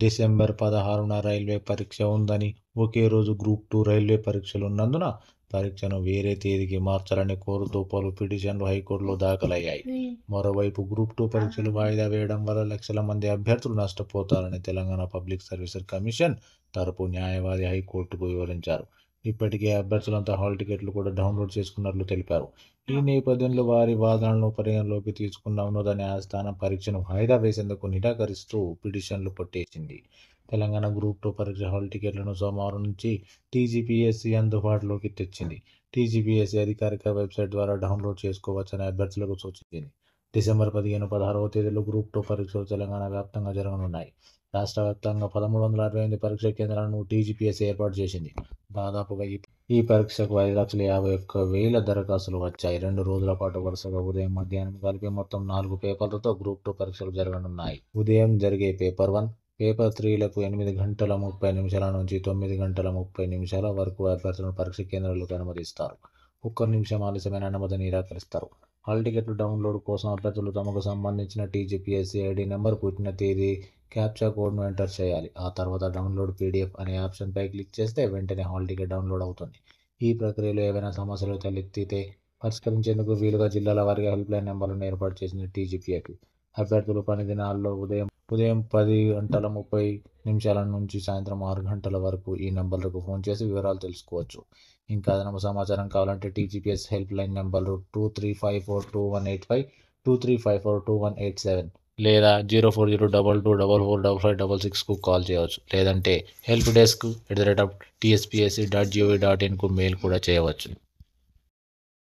December 16న railway పరీక్ష ఉందని, ఒకే రోజు గ్రూప్ 2 రైల్వే పరీక్షలు ఉన్నందున పరీక్షను వేరే తేదీకి మార్చాలని కోరుతూ పలు పిటిషన్లు హైకోర్టులో దాఖలయ్యాయి. మరోవైపు గ్రూప్ 2 పరీక్షలు వాయిదా వేయడం వల్ల లక్షల మంది అభ్యర్థులు నష్టపోతారని తెలంగాణ పబ్లిక్ సర్వీసెస్ కమిషన్ తరపు న్యాయవాది హైకోర్టుకు వివరించారు. ఇప్పటికే అభ్యర్థులంతా హాల్ టికెట్లు కూడా డౌన్లోడ్ చేసుకున్నట్లు తెలిపారు. ఈ నేపథ్యంలో వారి వాదనలను పరిగణలోకి తీసుకున్న ఉన్నత న్యాయస్థానం పరీక్షను వాయిదా వేసేందుకు నిరాకరిస్తూ పిటిషన్లు కొట్టేసింది. తెలంగాణ గ్రూప్ 2 పరీక్ష హాల్ టికెట్లను సోమవారం నుంచి టీజీపీఎస్సీ అందుబాటులోకి తెచ్చింది. టీజీపీఎస్సీ అధికారిక వెబ్సైట్ ద్వారా డౌన్లోడ్ చేసుకోవచ్చని అభ్యర్థులకు సూచించింది. డిసెంబర్ 15, 16వ తేదీలో గ్రూప్ 2 పరీక్షలు తెలంగాణ వ్యాప్తంగా జరగనున్నాయి. రాష్ట్ర వ్యాప్తంగా 1368 పరీక్షా కేంద్రాలను టీజీపీఎస్సీ ఏర్పాటు చేసింది. దాదాపుగా ఈ పరీక్షకు 5,51,000 దరఖాస్తులు వచ్చాయి. 2 రోజుల పాటు వరుసగా ఉదయం, మధ్యాహ్నం కలిపి మొత్తం 4 పేపర్లతో గ్రూప్ 2 పరీక్షలు జరగనున్నాయి. ఉదయం జరిగే పేపర్ 1, పేపర్ 3లకు 8 గంటల 30 నిమిషాల నుంచి 9 గంటల 30 నిమిషాల వరకు అభ్యర్థులను పరీక్ష కేంద్రాలకు అనుమతిస్తారు. ఒక్క నిమిషం ఆలస్యమైన అనుమతిని నిరాకరిస్తారు. హాల్ టికెట్ల డౌన్లోడ్ కోసం అభ్యర్థులు తమకు సంబంధించిన టీజీపీఎస్సీ ఐడి నెంబర్, పుట్టిన తేదీ, క్యాప్చా కోడ్ను ఎంటర్ చేయాలి. ఆ తర్వాత డౌన్లోడ్ పీడీఎఫ్ అనే ఆప్షన్పై క్లిక్ చేస్తే వెంటనే హాల్ టికెట్ డౌన్లోడ్ అవుతుంది. ఈ ప్రక్రియలో ఏవైనా సమస్యలు తలెత్తితే పరిష్కరించేందుకు వీలుగా జిల్లాల వారీగా హెల్ప్లైన్ నెంబర్లను ఏర్పాటు చేసింది టీజీపీఎస్సీ. అభ్యర్థులు పని దినాల్లో ఉదయం 10 గంటల 30 నిమిషాల నుంచి సాయంత్రం 6 గంటల వరకు ఈ నంబర్లకు ఫోన్ చేసి వివరాలు తెలుసుకోవచ్చు. ఇంకా అదనపు సమాచారం కావాలంటే టీజీపీఎస్సీ హెల్ప్లైన్ నంబర్లు 23542185, 23542187 లేదా 0402244556కు కాల్ చేయవచ్చు. లేదంటే helpdesk@tspsc.gov.inకు మెయిల్ కూడా చేయవచ్చు.